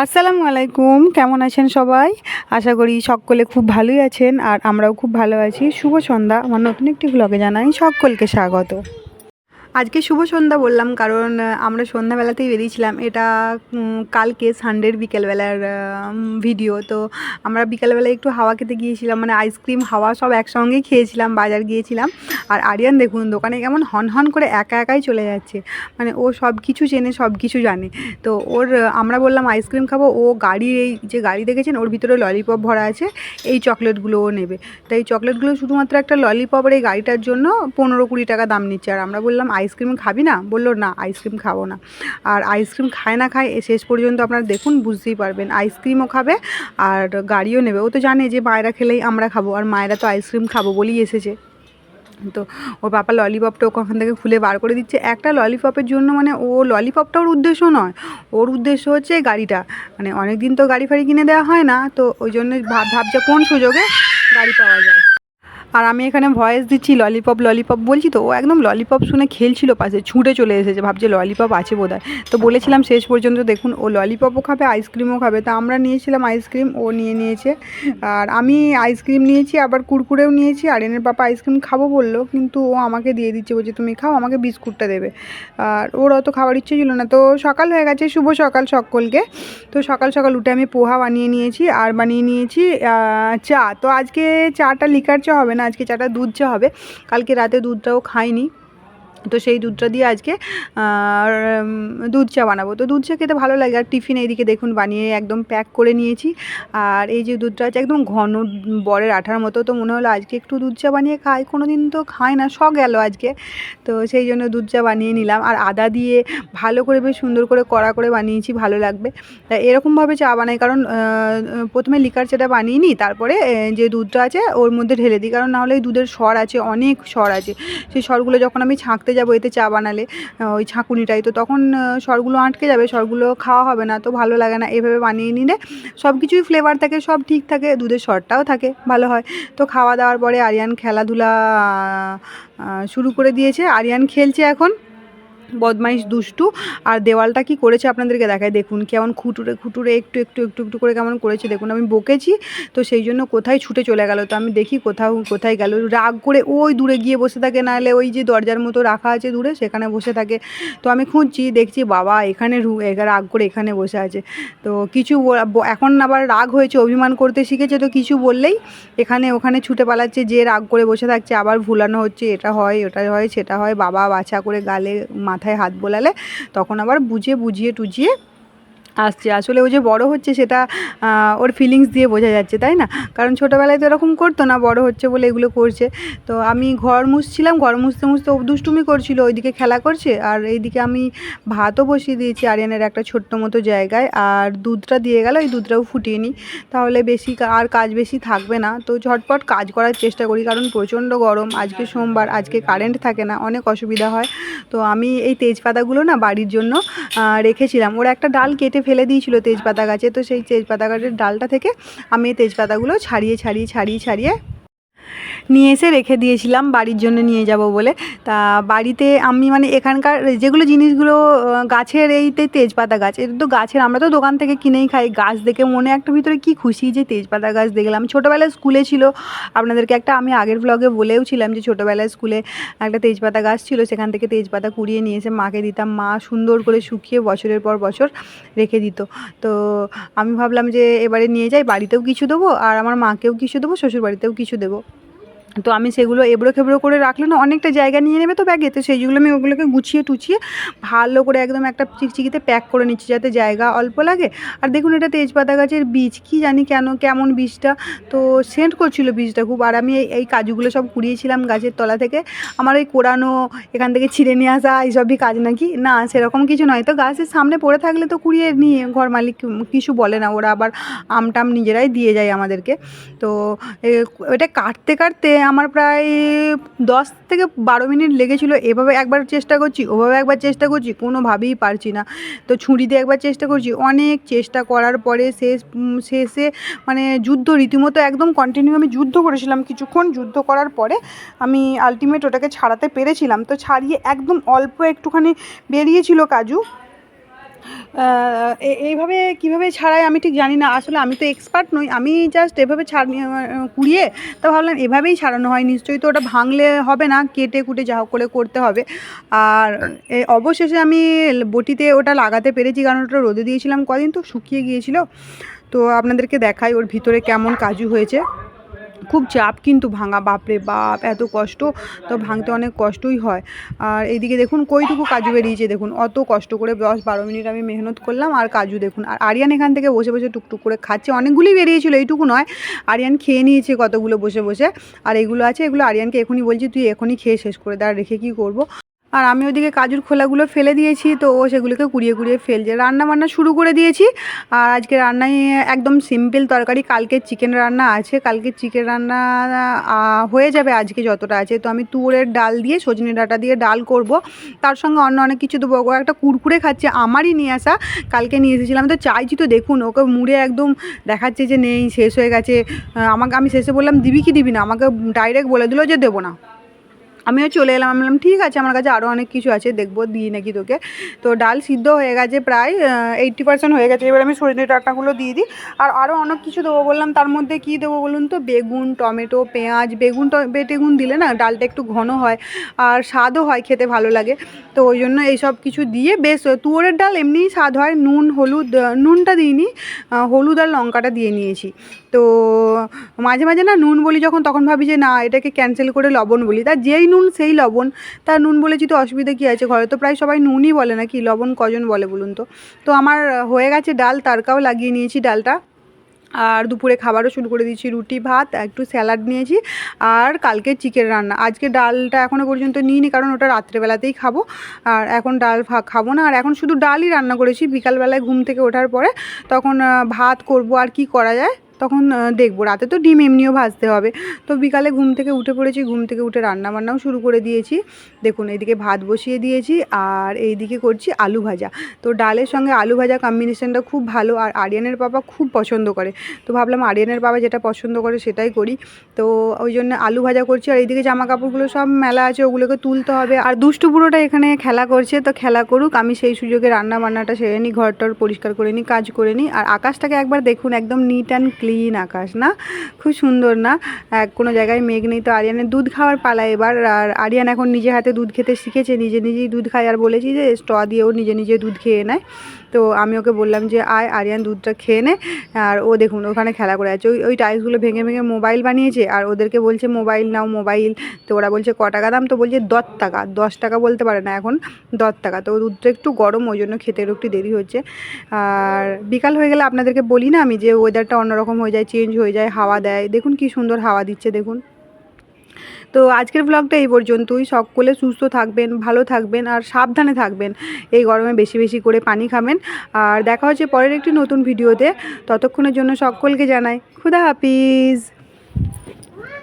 আসসালামু আলাইকুম, কেমন আছেন সবাই? আশা করি সকলে খুব ভালোই আছেন আর আমরাও খুব ভালো আছি। শুভ সন্ধ্যা। আমার নতুন একটি ব্লগে জানাই সকলকে স্বাগত। আজকে শুভ সন্ধ্যা বললাম কারণ আমরা সন্ধ্যাবেলাতেই বেরিয়েছিলাম। এটা কালকে সানডের বিকেলবেলার ভিডিও। তো আমরা বিকেলবেলায় একটু হাওয়া খেতে গিয়েছিলাম, মানে আইসক্রিম হাওয়া সব একসঙ্গেই খেয়েছিলাম, বাজার গিয়েছিলাম। আর আরিয়ান দেখুন দোকানে কেমন হন হন করে একা একাই চলে যাচ্ছে, মানে ও সব কিছু চেনে, সব কিছু জানে। তো ওর আমরা বললাম আইসক্রিম খাবো, ও গাড়ি, এই যে গাড়ি দেখেছেন ওর ভিতরে ললিপপ ভরা আছে, এই চকলেটগুলো ও নেবে। তাই চকলেটগুলো শুধুমাত্র একটা ললিপপের এই গাড়িটার জন্য 15-20 টাকা দাম নিচ্ছে। আর আমরা বললাম আইসক্রিম খাবি না? বললো না, আইসক্রিম খাবো না। আর আইসক্রিম খায় না খায় শেষ পর্যন্ত আপনারা দেখুন, বুঝতেই পারবেন, আইসক্রিমও খাবে আর গাড়িও নেবে। ও তো জানে যে মায়েরা খেলেই আমরা খাবো, আর মায়েরা তো আইসক্রিম খাবো বলেই এসেছে। তো ওর পাপা ললিপপটা ওখান থেকে খুলে বার করে দিচ্ছে। একটা ললিপপের জন্য, মানে ও ললিপপটা ওর উদ্দেশ্য নয়, ওর উদ্দেশ্য হচ্ছে গাড়িটা। মানে অনেক দিন তো গাড়ি ফাড়ি কিনে দেওয়া হয় না, তো ওই জন্য ভাবছে কোন সুযোগে গাড়ি পাওয়া যায়। আর আমি এখানে ভয়েস দিচ্ছি, ললিপপ ললিপপ বলছি, তো ও একদম ললিপপ শুনে খেলছিল পাশে, ছুটে চলে এসেছে, ভাবছে ললিপপ আছে বোধহয়। তো বলেছিলাম শেষ পর্যন্ত দেখুন ও ললিপপও খাবে আইসক্রিমও খাবে। তা আমরা নিয়েছিলাম আইসক্রিম, ও নিয়েছে। আর আমি আইসক্রিম নিয়েছি, আবার কুরকুরেও নিয়েছি। আর এনের পাপা আইসক্রিম খাবো বললো, কিন্তু ও আমাকে দিয়ে দিচ্ছে, বলছে তুমি খাও, আমাকে বিস্কুটটা দেবে। আর ওর অত খাওয়ার ইচ্ছে ছিল না। তো সকাল হয়ে গেছে, শুভ সকাল সকলকে। তো সকাল সকাল উঠে আমি পোহা বানিয়ে নিয়েছি, আর বানিয়ে নিয়েছি চা। তো আজকে চাটা লিকার চা হবে না, আজকে চাটা দুধ চা হবে। কালকে রাতে দুধটাও খাইনি, তো সেই দুধটা দিয়ে আজকে দুধ চা বানাবো। তো দুধ চা খেতে ভালো লাগে। আর টিফিন এইদিকে দেখুন বানিয়ে একদম প্যাক করে নিয়েছি। আর এই যে দুধটা আছে একদম ঘন বরের আঠার মতো, তো মনে হলো আজকে একটু দুধ চা বানিয়ে খাই, কোনো দিন তো খাই না, শখ গেল আজকে। তো সেই জন্য দুধ চা বানিয়ে নিলাম। আর আদা দিয়ে ভালো করে বেশ সুন্দর করে কড়া করে বানিয়েছি, ভালো লাগবে। তা এরকমভাবে চা বানাই, কারণ প্রথমে লিকার চাটা বানিয়ে নিই, তারপরে যে দুধটা আছে ওর মধ্যে ঢেলে দিই, কারণ নাহলে এই দুধের স্বর আছে, অনেক স্বর আছে। সেই স্বরগুলো যখন আমি ছাঁকতে যাবো এতে চা বানালে, ওই ছাঁকুনিটাই, তো তখন স্বরগুলো আটকে যাবে, স্বরগুলো খাওয়া হবে না, তো ভালো লাগে না। এভাবে বানিয়ে নিলে সব কিছুই ফ্লেভার থাকে, সব ঠিক থাকে, দুধের স্বরটাও থাকে, ভালো হয়। তো খাওয়া দাওয়ার পরে আরিয়ান খেলাধুলা শুরু করে দিয়েছে। আরিয়ান খেলছে এখন, বদমাইশ দুষ্টু। আর দেওয়ালটা কি করেছে আপনাদেরকে দেখায়, দেখুন কেমন খুঁটুরে খুঁটুরে একটু একটু একটু একটু করে কেমন করেছে দেখুন। আমি বকেছি তো সেই জন্য কোথায় ছুটে চলে গেল, তো আমি দেখি কোথায় গেল, রাগ করে ওই দূরে গিয়ে বসে থাকে, নাহলে ওই যে দরজার মতো রাখা আছে দূরে সেখানে বসে থাকে। তো আমি খুঁজছি, দেখছি বাবা এখানে রাগ করে এখানে বসে আছে। তো কিছু এখন আবার রাগ হয়েছে, অভিমান করতে শিখেছে, তো কিছু বললেই এখানে ওখানে ছুটে পালাচ্ছে, যে রাগ করে বসে থাকছে, আবার ভুলানো হচ্ছে, এটা হয় ওটা হয় সেটা হয়, বাবা বাছা করে গালে মাথায় হাত বোলালে তখন আবার বুঝিয়ে টুজিয়ে আসছে। আসলে ও যে বড় হচ্ছে সেটা ওর ফিলিংস দিয়ে বোঝা যাচ্ছে, তাই না? কারণ ছোটোবেলায় তো এরকম করতো না, বড় হচ্ছে বলে এগুলো করছে। তো আমি ঘর মুছছিলাম, ঘর মুছতে মুছতে ও দুষ্টুমি করছিল, ওইদিকে খেলা করছে, আর এইদিকে আমি ভাতও বসিয়ে দিয়েছি আরিয়ানের একটা ছোট্ট মতো জায়গায়। আর দুধটা দিয়ে গেল, এই দুধটাও ফুটিয়ে নিই, তাহলে বেশি আর কাজ বেশি থাকবে না। তো ঝটপট কাজ করার চেষ্টা করি, কারণ প্রচণ্ড গরম, আজকে সোমবার, আজকে কারেন্ট থাকে না, অনেক অসুবিধা হয়। তো আমি এই তেজপাতাগুলো না বাড়ির জন্য রেখেছিলাম, ওরা একটা ডাল কেটে ফেলে দিয়েছিল তেজপাতা গাছে, তো সেই তেজপাতা গাছের ডালটা থেকে আমি এই তেজপাতাগুলো ছাড়িয়ে নিয়ে এসে রেখে দিয়েছিলাম বাড়ির জন্য নিয়ে যাব বলে। তা বাড়িতে আমি, মানে এখানকার যেগুলো জিনিসগুলো গাছের, এইতে তেজপাতা গাছ, এটা তো গাছের, আমরা তো দোকান থেকে কিনেই খাই। গাছ দেখে মনে একটা ভিতরে কি খুশি যে তেজপাতা গাছ দেখলাম। ছোটোবেলায় স্কুলে ছিল, আপনাদেরকে একটা আমি আগের ব্লগে বলেও ছিলাম যে ছোটোবেলায় স্কুলে একটা তেজপাতা গাছ ছিল, সেখান থেকে তেজপাতা কুড়িয়ে নিয়ে এসে মাকে দিতাম, মা সুন্দর করে শুকিয়ে বছরের পর বছর রেখে দিত। তো আমি ভাবলাম যে এবারে নিয়ে যাই, বাড়িতেও কিছু দেবো আর আমার মাকেও কিছু দেবো, শ্বশুরবাড়িতেও কিছু দেবো। তো আমি সেগুলো এবড়ো খেবড়ো করে রাখলে না অনেকটা জায়গা নিয়ে নেবে তো ব্যাগে, তো সেইগুলো আমি ওগুলোকে গুছিয়ে টুছিয়ে ভালো করে একদম একটা চিকচিকিতে প্যাক করে নিচ্ছি, যাতে জায়গা অল্প লাগে। আর দেখুন এটা তেজপাতা গাছের বীজ, কি জানি কেমন বীজটা, তো সেন্ট করছিল বীজটা খুব। আর আমি এই কাজুগুলো সব কুড়িয়েছিলাম গাছের তলা থেকে। আমার ওই কোড়ানো, এখান থেকে ছিঁড়ে নিয়ে আসা এইসবই কাজ নাকি? না, সেরকম কিছু নয়। তো গাছের সামনে পড়ে থাকলে তো কুড়িয়ে নিয়ে ঘর মালিক কিছু বলে না, ওরা আবার আমটাম নিজেরাই দিয়ে যায় আমাদেরকে। তো এটা কাটতে কাটতে আমার প্রায় 10 থেকে 12 মিনিট লেগেছিলো। এভাবে একবার চেষ্টা করছি, ওভাবে একবার চেষ্টা করছি, কোনোভাবেই পারছি না। তো ছুরি দিয়ে একবার চেষ্টা করছি, অনেক চেষ্টা করার পরে শেষে মানে যুদ্ধ, রীতিমতো একদম কন্টিনিউ আমি যুদ্ধ করেছিলাম, কিছুক্ষণ যুদ্ধ করার পরে আমি আলটিমেট ওটাকে ছাড়াতে পেরেছিলাম। তো ছাড়িয়ে একদম অল্প একটুখানি বেরিয়েছিল কাজু, এইভাবে কীভাবে ছাড়াই আমি ঠিক জানি না, আসলে আমি তো এক্সপার্ট নই, আমি জাস্ট এভাবে কুড়িয়ে তো ভাবলাম এভাবেই ছাড়ানো হয় নিশ্চয়ই, তো ওটা ভাঙলে হবে না, কেটে কুটে যা হোক করে করতে হবে। আর অবশেষে আমি বটিতে ওটা লাগাতে পেরেছি, কারণ ওটা রোদে দিয়েছিলাম কদিন, তো শুকিয়ে গিয়েছিল। তো আপনাদেরকে দেখাই ওর ভিতরে কেমন কাজু হয়েছে। খুব চাপ কিন্তু ভাঙা, বাপরে বাপ এত কষ্ট, তো ভাঙতে অনেক কষ্টই হয়। আর এইদিকে দেখুন কইটুকু কাজু বেরিয়েছে, দেখুন অত কষ্ট করে 10-12 মিনিট আমি মেহনত করলাম, আর কাজু দেখুন। আর আরিয়ান এখান থেকে বসে বসে টুকটুক করে খাচ্ছে, অনেকগুলোই বেরিয়েছিল, এইটুকু নয়, আরিয়ান খেয়ে নিয়েছে কতগুলো বসে বসে। আর এগুলো আছে, এগুলো আরিয়ানকে এখনই বলছি তুই এখনই খেয়ে শেষ করে দে, আর রেখে কী করবো। আর আমি ওদিকে কাজুর খোলাগুলো ফেলে দিয়েছি, তো ও সেগুলোকে কুড়িয়ে কুড়িয়ে ফেলছে। রান্না বান্না শুরু করে দিয়েছি। আর আজকে রান্নায় একদম সিম্পল তরকারি, কালকে চিকেন রান্না আছে, কালকে চিকেন রান্না হয়ে যাবে আজকে যতটা আছে। তো আমি তুরের ডাল দিয়ে সজনে ডাঁটা দিয়ে ডাল করব, তার সঙ্গে অন্য অনেক কিছু দেবো। ও একটা কুরকুরে খাচ্ছে, আমারই নিয়ে আসা, কালকে নিয়ে এসেছিলাম, তো চাইছি, তো দেখুন ওকে মুড়ে একদম দেখাচ্ছে যে নেই, শেষ হয়ে গেছে। আমি শেষে বললাম দিবি কি দিবি না, আমাকে ডাইরেক্ট বলে দিল যে দেবো না। আমিও চলে এলাম, আমি বললাম ঠিক আছে, আমার কাছে আরও অনেক কিছু আছে, দেখবো দিই নাকি তোকে। তো ডাল সিদ্ধ হয়ে গেছে প্রায় 80% হয়ে গেছে। এবার আমি সজনে ডাঁটাগুলো দিয়ে দিই, আর আরও অনেক কিছু দেবো বললাম। তার মধ্যে কী দেবো বলুন তো, বেগুন, টমেটো, পেঁয়াজ, বেগুন দিলে না ডালটা একটু ঘন হয়, আর স্বাদও হয়, খেতে ভালো লাগে। তো ওই জন্য এইসব কিছু দিয়ে বেশ, তুয়োরের ডাল এমনিই স্বাদ হয়। নুন হলুদ, নুনটা দিইনি, হলুদ আর লঙ্কাটা দিয়ে নিয়েছি। তো মাঝে মাঝে না নুন বলি যখন, তখন ভাবি যে না এটাকে ক্যান্সেল করে লবণ বলি, তার যেই নুন সেই লবণ। তা নুন বলেছি তো অসুবিধা কী আছে, ঘরে তো প্রায় সবাই নুনই বলে, না কি লবণ কজন বলে বলুন তো। তো আমার হয়ে গেছে ডাল, তারকাও লাগিয়ে নিয়েছি ডালটা। আর দুপুরে খাবারও শুরু করে দিয়েছি, রুটি ভাত, একটু স্যালাড নিয়েছি। আর কালকে চিকেন রান্না, আজকে ডালটা এখনও পর্যন্ত নিইনি, কারণ ওটা রাত্রেবেলাতেই খাবো। আর এখন ডাল খাবো না, আর এখন শুধু ডালই রান্না করেছি। বিকালবেলায় ঘুম থেকে ওঠার পরে তখন ভাত করব, আর কি করা যায় তখন দেখবো। রাতে তো ডিম এমনিও ভাজতে হবে। তো বিকালে ঘুম থেকে উঠে পড়েছি, ঘুম থেকে উঠে রান্নাবান্নাও শুরু করে দিয়েছি। দেখুন এইদিকে ভাত বসিয়ে দিয়েছি, আর এইদিকে করছি আলু ভাজা। তো ডালের সঙ্গে আলু ভাজা কম্বিনেশানটা খুব ভালো, আর আরিয়ানের বাবা খুব পছন্দ করে। তো ভাবলাম আরিয়ানের বাবা যেটা পছন্দ করে সেটাই করি। তো ওই জন্য আলু ভাজা করছি। আর এইদিকে জামা কাপড়গুলো সব মেলা আছে, ওগুলোকে তুলতে হবে। আর দুষ্টু বুড়োটা এখানে খেলা করছে, তো খেলা করুক, আমি সেই সুযোগে রান্না বান্নাটা সেরে নিই, ঘরটর পরিষ্কার করে নিই, কাজ করে নিই। আর আকাশটাকে একবার দেখুন, একদম নিট অ্যান্ড ক্লিন আকাশ, না খুব সুন্দর না? কোনো জায়গায় মেঘ নেই। তো আরিয়ানের দুধ খাওয়ার পালা এবার। আর আরিয়ান এখন নিজে হাতে দুধ খেতে শিখেছে, নিজে নিজেই দুধ খায়। আর বলেছি যে স্ট্র দিয়েও নিজে নিজে দুধ খেয়ে নেয়। তো আমি ওকে বললাম যে আয় আরিয়ান দুধটা খেয়ে নে। আর ও দেখুন ওখানে খেলা করে আছে, ওই টাইলসগুলো ভেঙে ভেঙে মোবাইল বানিয়েছে, আর ওদেরকে বলছে মোবাইল নাও মোবাইল। তো ওরা বলছে ক টাকা দাম, তো বলছে 10 টাকা, 10 টাকা বলতে পারে না এখন, 10 টাকা। তো দুধটা একটু গরম, ওই জন্য খেতে একটু দেরি হচ্ছে। আর বিকাল হয়ে গেলে আপনাদেরকে বলি না আমি, যে ওয়েদারটা অন্যরকম হয়ে যায়, চেঞ্জ হয়ে যায়, হাওয়া দেয়, দেখুন কি সুন্দর হাওয়া দিচ্ছে দেখুন। তো আজকের ব্লগটা এই পর্যন্তই। সকলে সুস্থ থাকবেন, ভালো থাকবেন, আর সাবধানে থাকবেন। এই গরমে বেশি বেশি করে পানি খাবেন। আর দেখা হচ্ছে পরের একটি নতুন ভিডিওতে। ততক্ষণের জন্য সকলকে জানাই খুদা হাফিজ।